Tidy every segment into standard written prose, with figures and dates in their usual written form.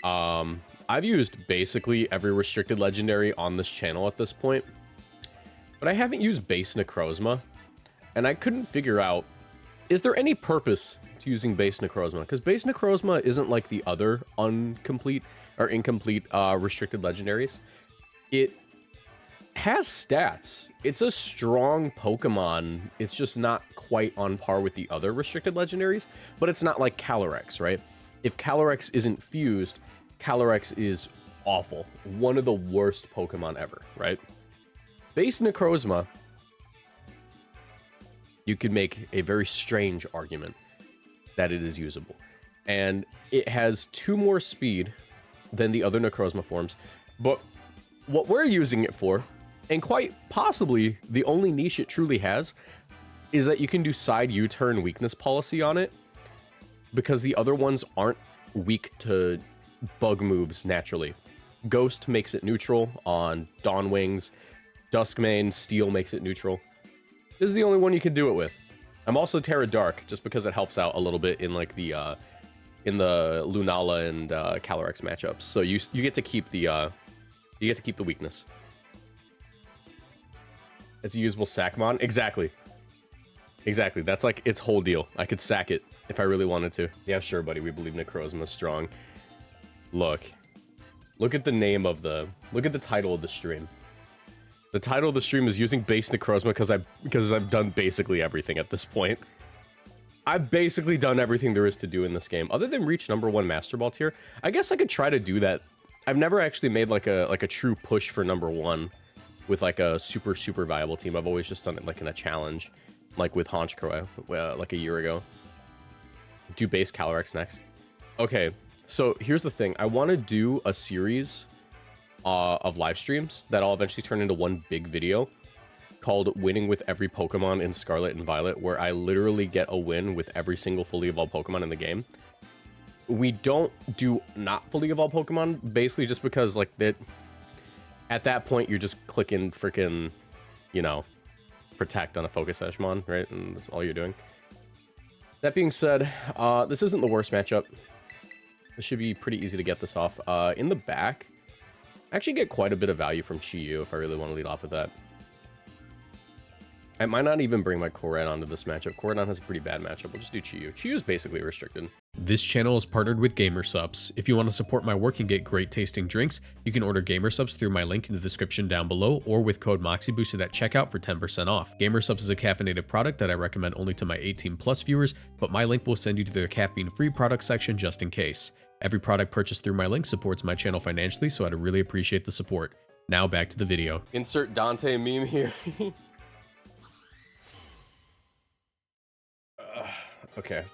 I've used basically every restricted legendary on this channel at this point, but I haven't used base NECROZMA, and I couldn't figure out, is there any purpose to using base NECROZMA? Because base NECROZMA isn't like the other incomplete restricted legendaries. It has stats. It's a strong Pokemon. It's just not quite on par with the other restricted legendaries, but it's not like Calyrex, right? If Calyrex isn't fused, Calyrex is awful. One of the worst Pokemon ever, right? Base NECROZMA, you could make a very strange argument that it is usable. And it has 2 more speed than the other NECROZMA forms, but what we're using it for, and quite possibly the only niche it truly has, is that you can do side U-turn weakness policy on it, because the other ones aren't weak to bug moves naturally. Ghost makes it neutral on Dawn Wings. Duskmane, Steel makes it neutral. This is the only one you can do it with. I'm also Terra Dark, just because it helps out a little bit in like the Lunala and Calyrex matchups. So you get to keep the weakness. It's a usable Sackmon. Exactly. That's like its whole deal. I could sack it if I really wanted to. Yeah, sure, buddy. We believe NECROZMA is strong. Look at the name of look at the title of the stream. The title of the stream is using base NECROZMA because I've done basically everything at this point. I've basically done everything there is to do in this game, other than reach #1 Master Ball tier. I guess I could try to do that. I've never actually made like a true push for #1 with like a super viable team. I've always just done it like in a challenge, like with Honchkrow, like a year ago. Do base Calyrex next. Okay, so here's the thing. I want to do a series of live streams that I'll eventually turn into one big video called Winning with Every Pokemon in Scarlet and Violet, where I literally get a win with every single fully evolved Pokemon in the game. We don't do not fully evolved Pokemon, basically just because like that at that point you're just clicking freaking, you know, protect on a focus Edgemon, right? And that's all you're doing. That being said, this isn't the worst matchup. This should be pretty easy to get this off. In the back, I actually get quite a bit of value from Chi-Yu if I really want to lead off with that. I might not even bring my Koradon onto this matchup. Koradon has a pretty bad matchup. We'll just do Chi-Yu. Chi-Yu is basically restricted. This channel is partnered with GamerSupps. If you want to support my work and get great tasting drinks, you can order GamerSupps through my link in the description down below, or with code Moxieboosted at checkout for 10% off. GamerSupps is a caffeinated product that I recommend only to my 18+ viewers, but my link will send you to their caffeine-free product section just in case. Every product purchased through my link supports my channel financially, so I'd really appreciate the support. Now back to the video. Insert Dante meme here. Okay.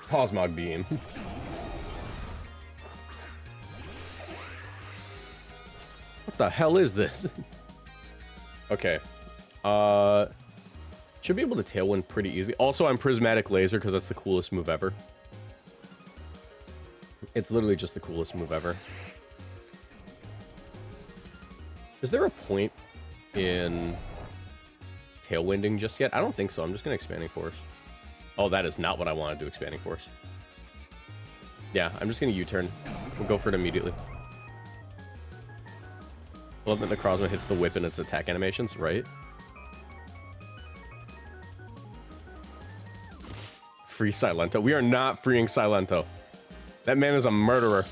Cosmog Beam. What the hell is this? Okay. Should be able to Tailwind pretty easily. Also, I'm Prismatic Laser because that's the coolest move ever. It's literally just the coolest move ever. Is there a point in Tailwinding just yet? I don't think so. I'm just going to Expanding Force. Oh, that is not what I want to do, Expanding Force. Yeah, I'm just going to U-turn. We'll go for it immediately. Love that NECROZMA hits the whip in its attack animations, right? Free Silento. We are not freeing Silento. That man is a murderer.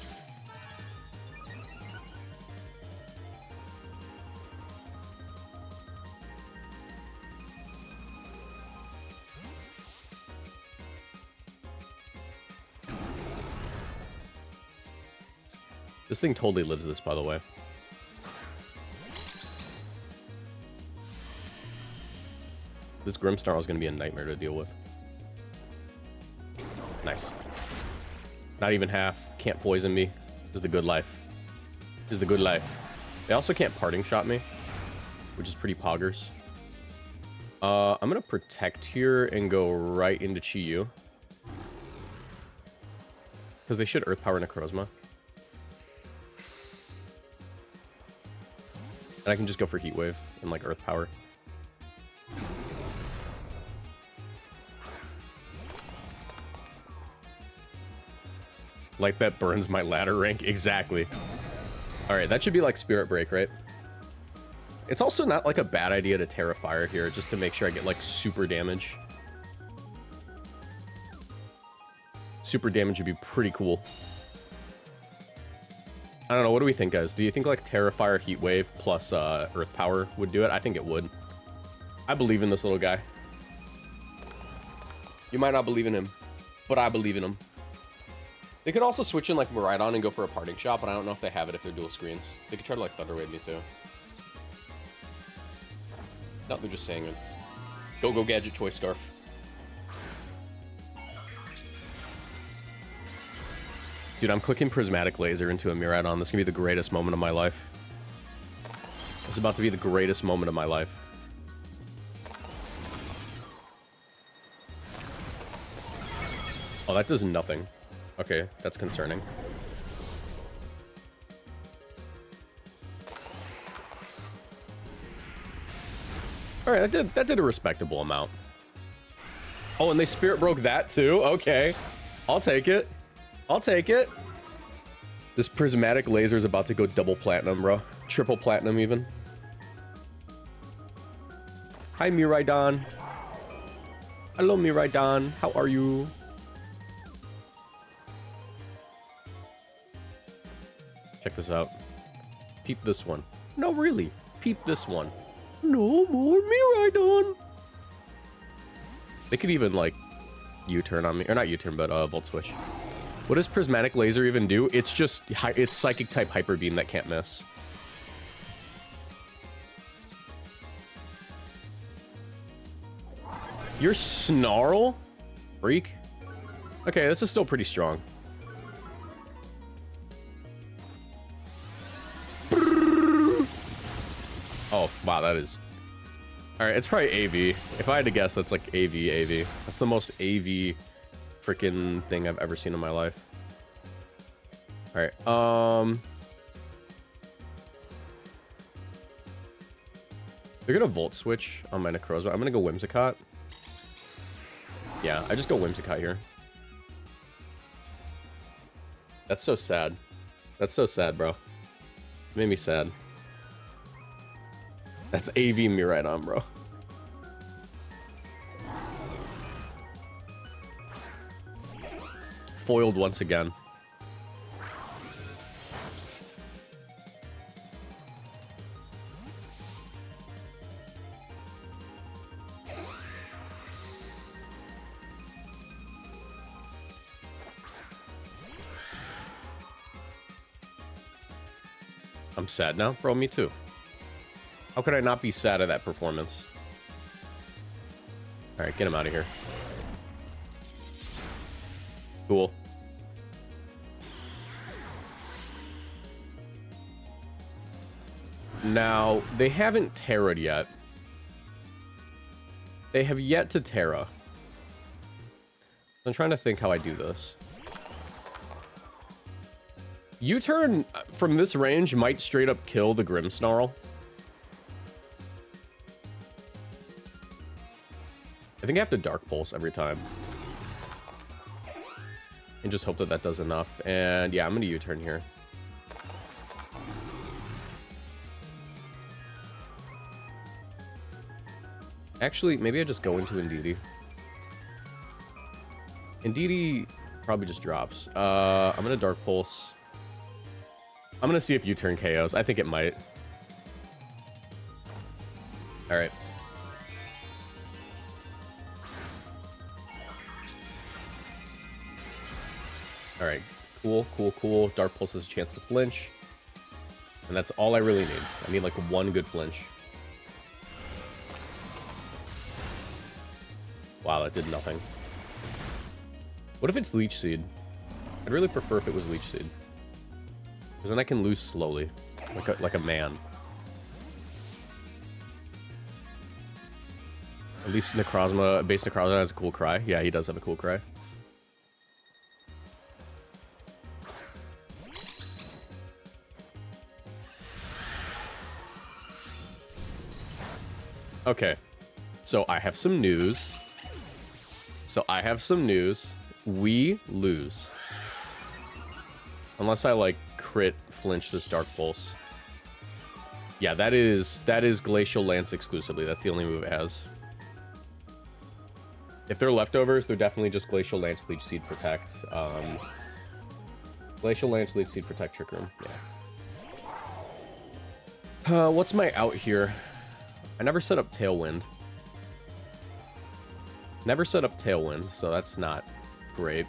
This thing totally lives this, by the way. This Grimmsnarl is going to be a nightmare to deal with. Nice. Not even half. Can't poison me. This is the good life. This is the good life. They also can't Parting Shot me, which is pretty poggers. I'm going to Protect here and go right into Chi-Yu. Because they should Earth Power NECROZMA. And I can just go for Heat Wave and like Earth Power. Like that burns my ladder rank. Exactly. All right, that should be like Spirit Break, right? It's also not like a bad idea to Terra Fire here, just to make sure I get like super damage. Super damage would be pretty cool. I don't know, what do we think, guys? Do you think like Terra Fire Heat Wave plus Earth Power would do it? I think it would. I believe in this little guy. You might not believe in him, but I believe in him. They could also switch in like Miraidon and go for a parting shot, but I don't know if they have it if they're dual screens. They could try to like Thunder Wave me too. No, they're just saying it. Go Gadget Choice Scarf. Dude, I'm clicking Prismatic Laser into a Miraidon. This is gonna be the greatest moment of my life. This is about to be the greatest moment of my life. Oh, that does nothing. Okay, that's concerning. Alright, that did a respectable amount. Oh, and they Spirit Broke that too? Okay. I'll take it. I'll take it. This Prismatic Laser is about to go double platinum, bro. Triple platinum, even. Hi, Miraidon. Hello, Miraidon. How are you? Check this out. Peep this one. No, really. Peep this one. No more Miraidon. They could even, like, U-turn on me. Or not U-turn, but Volt Switch. What does Prismatic Laser even do? It's just, it's Psychic type Hyper Beam that can't miss. Your Snarl? Freak? Okay, this is still pretty strong. Oh, wow, that is... Alright, it's probably AV. If I had to guess, that's like AV. That's the most AV freaking thing I've ever seen in my life. Alright, they're gonna Volt Switch on my Necrozma. I'm gonna go Whimsicott. Yeah, I just go Whimsicott here. That's so sad. That's so sad, bro. It made me sad. That's AV Miraidon, bro. Foiled once again. I'm sad now? Bro, me too. How could I not be sad at that performance? Alright, get him out of here. Cool. Now, they haven't Terra'd yet. They have yet to Terra. I'm trying to think how I do this. U-turn from this range might straight up kill the Grimmsnarl. I think I have to Dark Pulse every time. And just hope that that does enough. And yeah, I'm going to U-turn here. Actually, maybe I just go into Indeedee. Indeedee probably just drops. I'm going to Dark Pulse. I'm going to see if U-turn KOs. I think it might. Alright. Alright, cool. Dark Pulse has a chance to flinch. And that's all I really need. I need like one good flinch. Wow, that did nothing. What if it's Leech Seed? I'd really prefer if it was Leech Seed. Because then I can lose slowly. Like a man. At least Necrozma, base Necrozma has a cool cry. Yeah, he does have a cool cry. Okay, so I have some news. We lose. Unless I, like, crit flinch this Dark Pulse. Yeah, that is Glacial Lance exclusively. That's the only move it has. If they're leftovers, they're definitely just Glacial Lance, Leech Seed, Protect. Glacial Lance, Leech Seed, Protect, Trick Room. Yeah. What's my out here? I never set up Tailwind. Never set up Tailwind, so that's not great.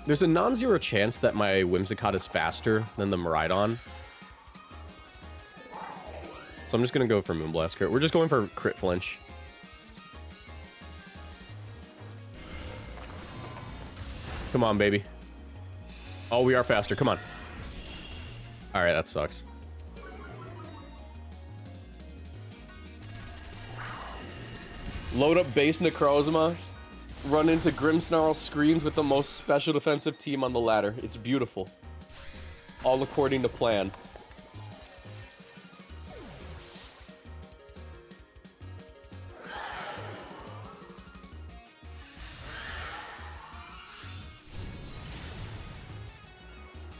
There's a non-zero chance that my Whimsicott is faster than the Miraidon. So I'm just going to go for Moonblast crit. We're just going for crit flinch. Come on, baby. Oh, we are faster. Come on. All right, that sucks. Load up base Necrozma. Run into Grimmsnarl screens with the most special defensive team on the ladder. It's beautiful. All according to plan.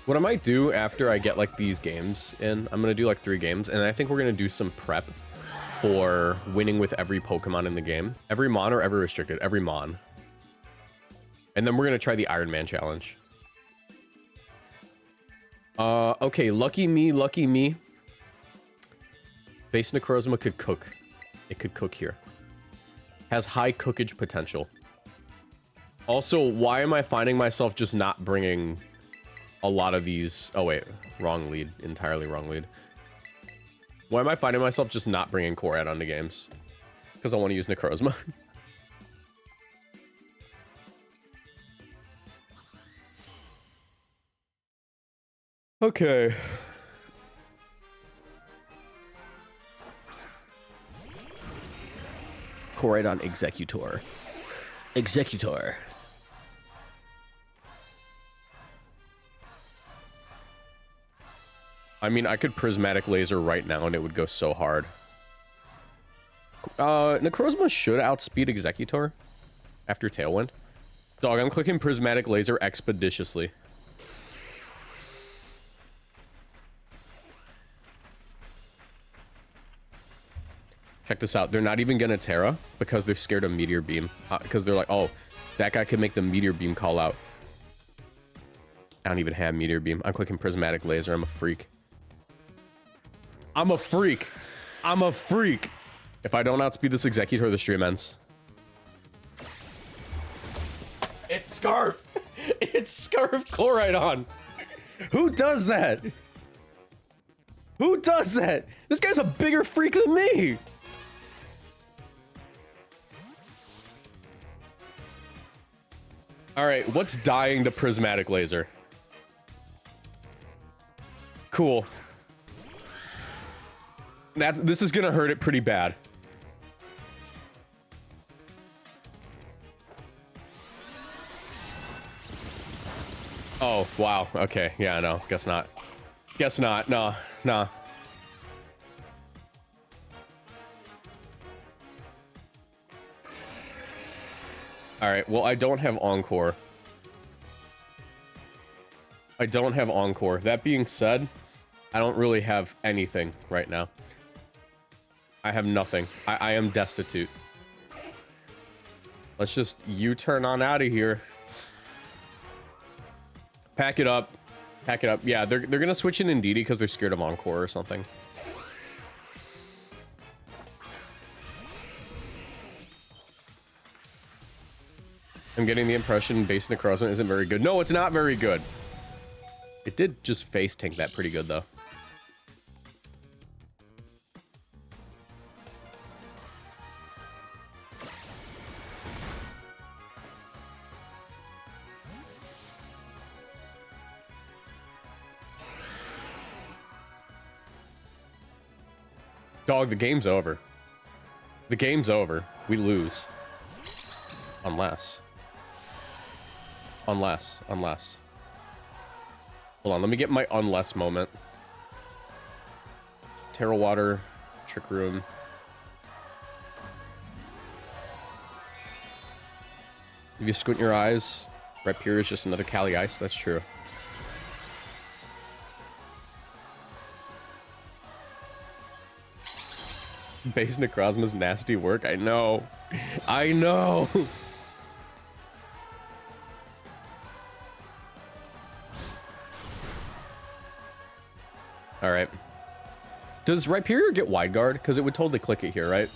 What I might do after I get, like, these games in, I'm gonna do, like, 3 games, and I think we're gonna do some prep for winning with every Pokemon in the game. Every Mon or every restricted? Every Mon. And then we're gonna try the Iron Man challenge. Okay, lucky me, lucky me. Base Necrozma could cook. It could cook here. Has high cookage potential. Also, why am I finding myself just not bringing a lot of these... Oh, wait. Wrong lead. Entirely wrong lead. Why am I finding myself just not bringing Korat onto games? Because I want to use Necrozma. Okay. Koraidon Executor. Executor. I mean, I could Prismatic Laser right now and it would go so hard. Necrozma should outspeed Executor after Tailwind. Dog, I'm clicking Prismatic Laser expeditiously. Check this out. They're not even gonna Terra because they're scared of Meteor Beam. Because they're like, oh, that guy could make the Meteor Beam call out. I don't even have Meteor Beam. I'm clicking Prismatic Laser. I'm a freak. I'm a freak. I'm a freak. If I don't outspeed this Executor, the stream ends. It's Scarf. It's Scarf Koraidon. Who does that? Who does that? This guy's a bigger freak than me. All right, what's dying to Prismatic Laser? Cool. This is gonna hurt it pretty bad. Oh, wow. Okay, yeah, no, guess not. Guess not. No, no. Alright, well, I don't have Encore. I don't have Encore. That being said, I don't really have anything right now. I have nothing. I am destitute. Let's just U-turn on out of here. Pack it up. Pack it up. Yeah, they're gonna switch in Indeedee because they're scared of Encore or something. I'm getting the impression base Necrozma isn't very good. No, it's not very good. It did just face tank that pretty good, though. Dog, the game's over. The game's over. We lose. Unless. Hold on, let me get my unless moment. Terra Water, Trick Room. If you squint your eyes, Rep Pure is just another Cali Ice, that's true. Base Necrozma's nasty work. I know. I know. All right. Does Rhyperior get wide guard? Because it would totally click it here, right?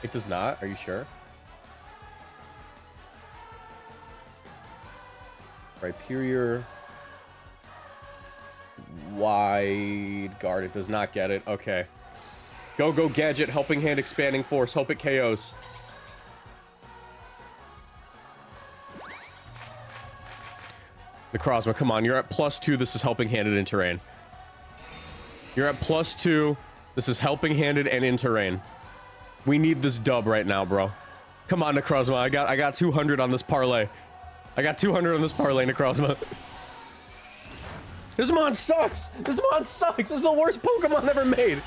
It does not? Are you sure? Rhyperior. Wide guard. It does not get it. Okay. Go, go, Gadget. Helping Hand, Expanding Force. Hope it KOs. Necrozma, come on. You're at +2. This is Helping Handed in terrain. You're at +2. This is Helping Handed and in terrain. We need this dub right now, bro. Come on, Necrozma. I got 200 on this parlay. I got 200 on this parlay, Necrozma. This mon sucks. This mon sucks. This is the worst Pokemon ever made.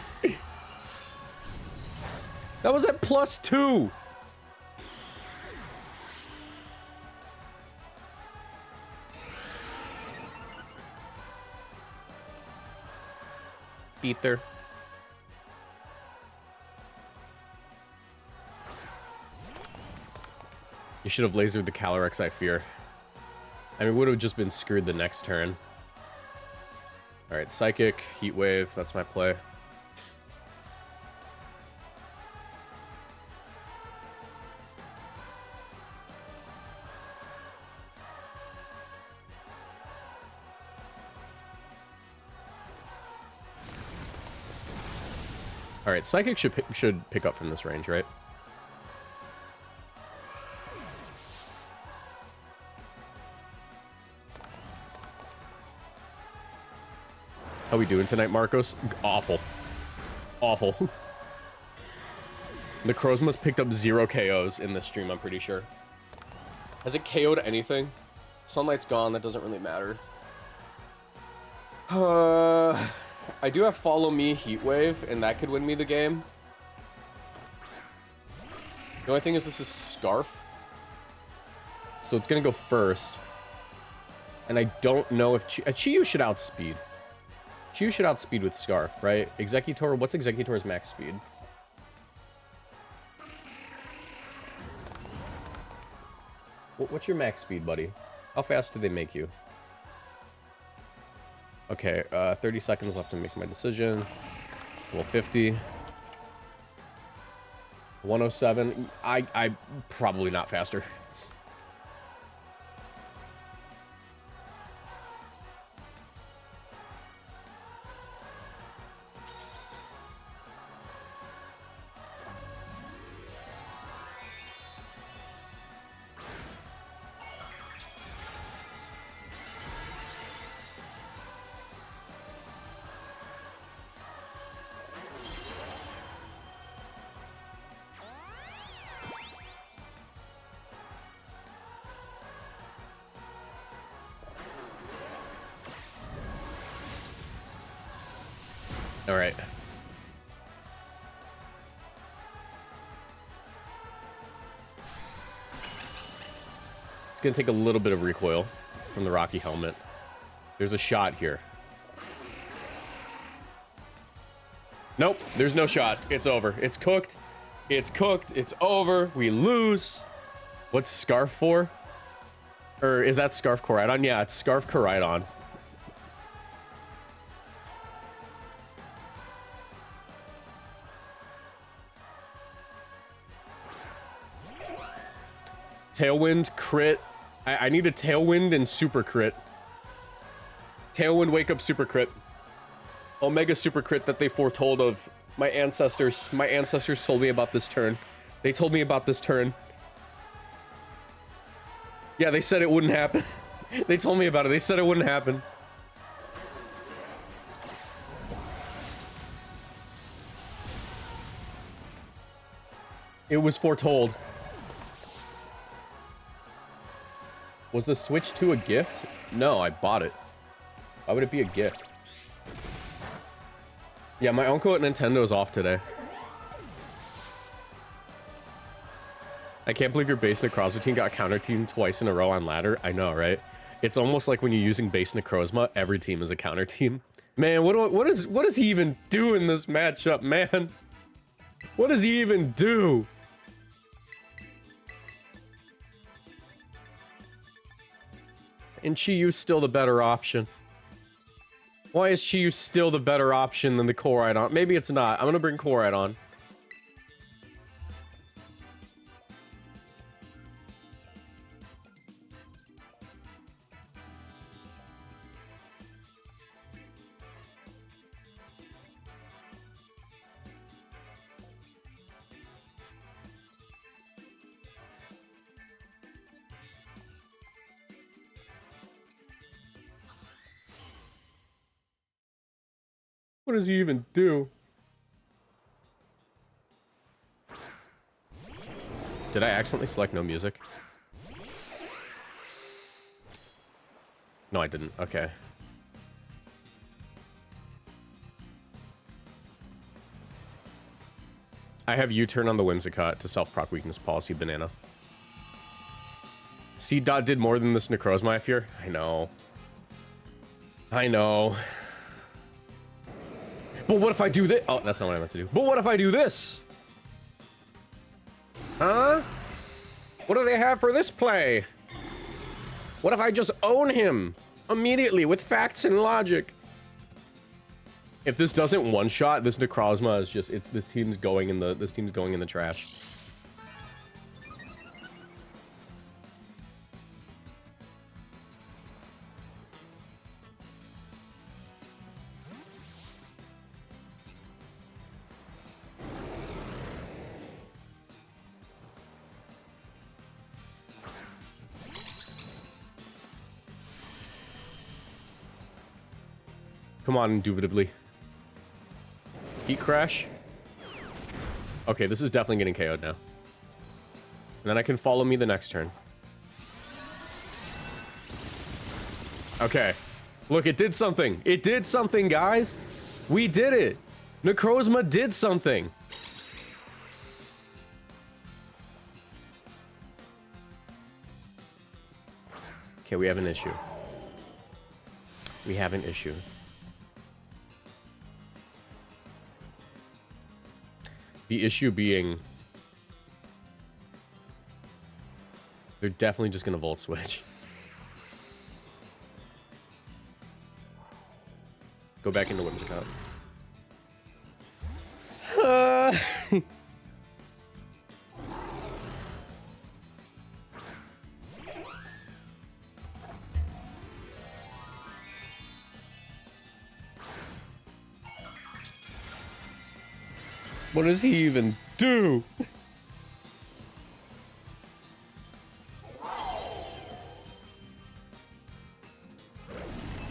That was at +2. Ether. You should have lasered the Calyrex, I fear. I mean, would have just been screwed the next turn. Alright, Psychic, Heat Wave, that's my play. Alright, Psychic should pick up from this range, right? How we doing tonight, Marcos? Awful. Awful. Necrozma's picked up 0 KOs in this stream, I'm pretty sure. Has it KO'd anything? Sunlight's gone, that doesn't really matter. I do have Follow Me Heat Wave, and that could win me the game. The only thing is this is Scarf. So it's gonna go first. And I don't know if Chiyu should outspeed. Chiyu should outspeed with Scarf, right? Executor, what's Executor's max speed? What's your max speed, buddy? How fast do they make you? Okay, 30 seconds left to make my decision. Well, 50. 107. I probably not faster. All right. It's gonna take a little bit of recoil from the Rocky Helmet. There's a shot here. Nope, there's no shot. It's over. It's cooked. It's cooked. It's over. We lose. What's Scarf for? Or is that Scarf Koraidon? Yeah, it's Scarf Koraidon. Tailwind, crit. I need a Tailwind and super crit. Tailwind, wake up, super crit. Omega super crit that they foretold of. My ancestors told me about this turn. They told me about this turn. Yeah, they said it wouldn't happen. They told me about it. They said it wouldn't happen. It was foretold. Was the Switch 2 a gift? No, I bought it. Why would it be a gift? Yeah, my uncle at Nintendo is off today. I can't believe your base Necrozma team got counter teamed twice in a row on ladder. I know, right? It's almost like when you're using base Necrozma, every team is a counter team. Man, what does he even do in this matchup, man? What does he even do? And Chiyu's still the better option. Why is Chiyu still the better option than the Koraidon? Maybe it's not. I'm gonna bring Koraidon. What does he even do? Did I accidentally select no music? No, I didn't. Okay. I have U-turn on the Whimsicott to self-proc weakness policy banana. Seed Dot did more than this Necrozma, I fear. I know. I know. But what if I do this? Oh, that's not what I meant to do. But what if I do this? Huh? What do they have for this play? What if I just own him immediately with facts and logic? If this doesn't one-shot, this Necrozma is just this team's going in the trash. Come on, indubitably. Heat crash. Okay, this is definitely getting KO'd now. And then I can follow me the next turn. Okay. Look, it did something. It did something, guys. We did it. Necrozma did something. Okay, we have an issue. We have an issue. The issue being, they're definitely just gonna Volt Switch. Go back into Whimsicott. What does he even do?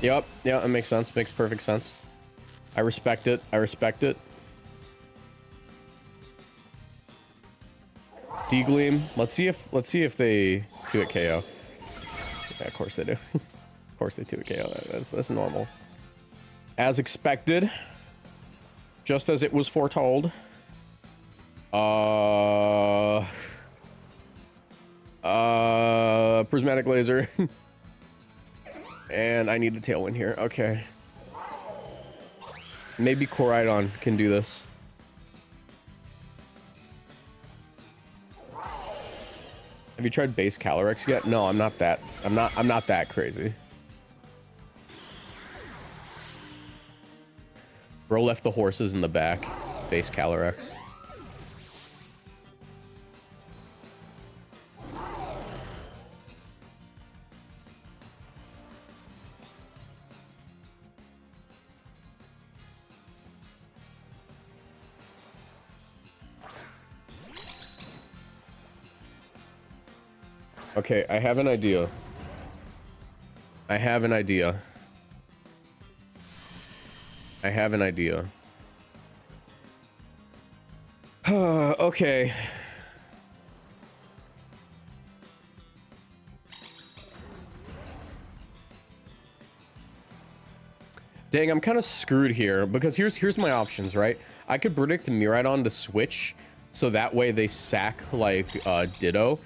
Yep, yeah, that makes sense. Makes perfect sense. I respect it. I respect it. D-Gleam. Let's see if they 2-hit KO. Yeah, of course they do. Of course they 2-hit KO. That's normal. As expected. Just as it was foretold. Prismatic laser. And I need the tailwind here. Okay. Maybe Koraidon can do this. Have you tried base Calyrex yet? No, I'm not that crazy. Bro left the horses in the back. Base Calyrex. Okay, I have an idea. I have an idea. Okay. Dang, I'm kind of screwed here because here's my options, right? I could predict Miraidon to switch So that way they sack like Ditto,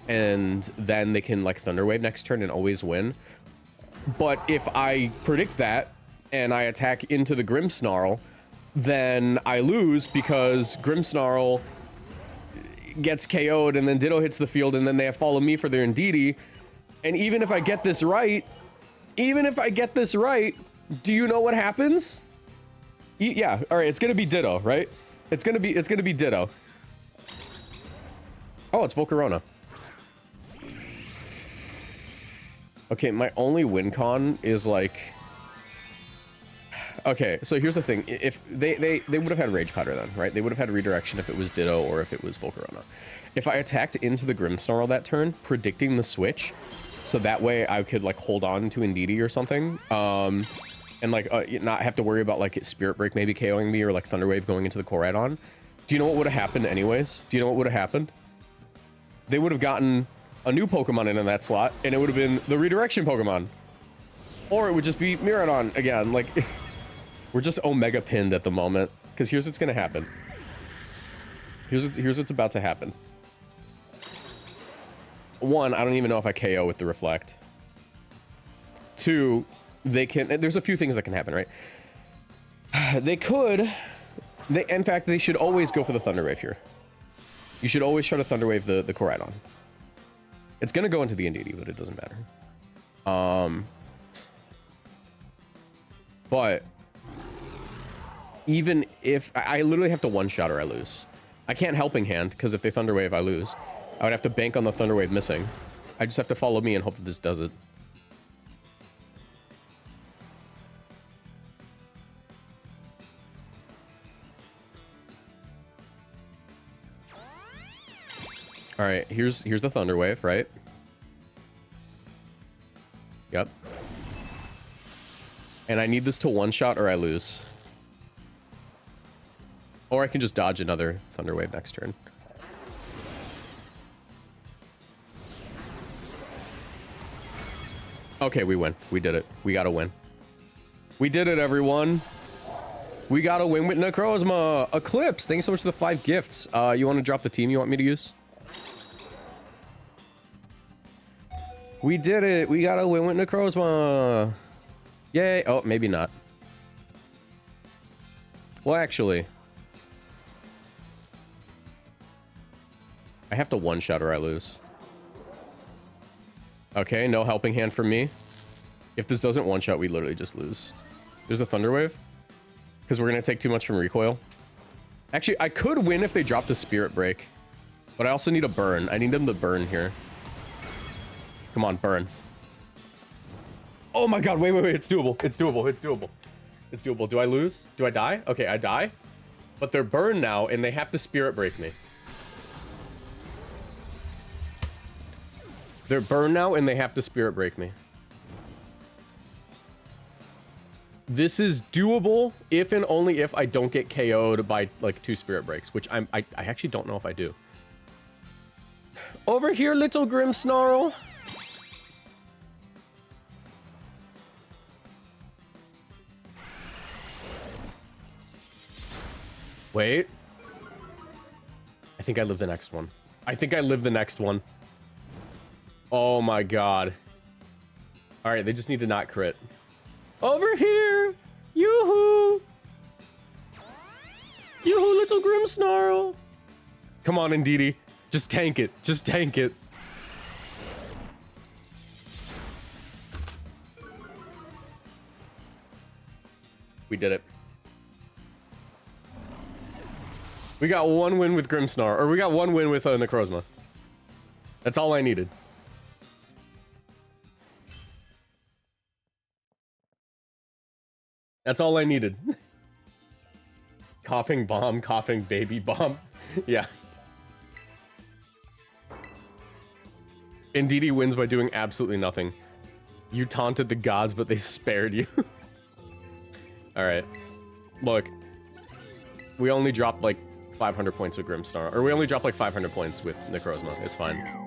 and then they can like Thunder Wave next turn and always win. But if I predict that and I attack into the Grimmsnarl, then I lose because Grimmsnarl gets KO'd and then Ditto hits the field and then they have follow me for their Indeedee. And even if I get this right, do you know what happens? Yeah, all right, it's gonna be Ditto, right? It's gonna be Ditto. Oh, it's Volcarona. Okay, my only win con is like... Okay, so here's the thing. If they would have had Rage Powder then, right? They would have had Redirection if it was Ditto or if it was Volcarona. If I attacked into the Grimmsnarl that turn, predicting the switch, so that way I could like hold on to Indeedee or something, and like not have to worry about like Spirit Break maybe KOing me or like Thunder Wave going into the Koraidon. Do you know what would have happened anyways? Do you know what would have happened? They would have gotten a new Pokemon in that slot, and it would have been the Redirection Pokemon. Or it would just be Miraidon again. Like, we're just Omega pinned at the moment. Because here's what's going to happen. Here's what's about to happen. One, I don't even know if I KO with the Reflect. Two, they can... There's a few things that can happen, right? They could... in fact, they should always go for the Thunder Wave here. You should always try to Thunder Wave the Koraidon. It's going to go into the Indeedee, but it doesn't matter. But even if... I literally have to one-shot or I lose. I can't Helping Hand, because if they Thunder Wave, I lose. I would have to bank on the Thunder Wave missing. I just have to follow me and hope that this does it. All right, here's the Thunder Wave, right? Yep. And I need this to one-shot or I lose. Or I can just dodge another Thunder Wave next turn. Okay, we win. We did it. We gotta win. We did it, everyone. We gotta win with NECROZMA. Eclipse, thanks so much for the 5 gifts. You want to drop the team you want me to use? We did it. We gotta win with NECROZMA. Yay. Oh, maybe not. Well, actually, I have to one-shot or I lose. Okay, no Helping Hand from me. If this doesn't one-shot, we literally just lose. There's a Thunder Wave. Because we're going to take too much from recoil. Actually, I could win if they dropped a Spirit Break. But I also need a burn. I need them to burn here. Come on, burn. Oh my god, wait. It's doable. It's doable. It's doable. It's doable. Do I lose? Do I die? Okay, I die. But they're burned now, and they have to Spirit Break me. They're burned now, and they have to Spirit Break me. This is doable if and only if I don't get KO'd by, like, 2 Spirit Breaks, which I actually don't know if I do. Over here, little Grimmsnarl. Wait. I think I live the next one. I think I live the next one. Oh my god. Alright, they just need to not crit. Over here! Yoo-hoo! Yoo-hoo, little Grimmsnarl! Come on, Indeedee. Just tank it. Just tank it. We did it. We got 1 win with Grimmsnarl, or we got 1 win with NECROZMA. That's all I needed. That's all I needed. Coughing bomb, coughing baby bomb. Yeah. Indeedee wins by doing absolutely nothing. You taunted the gods, but they spared you. Alright. Look. We only dropped like 500 points with Grimmsnarl. Or we only dropped like 500 points with NECROZMA. It's fine.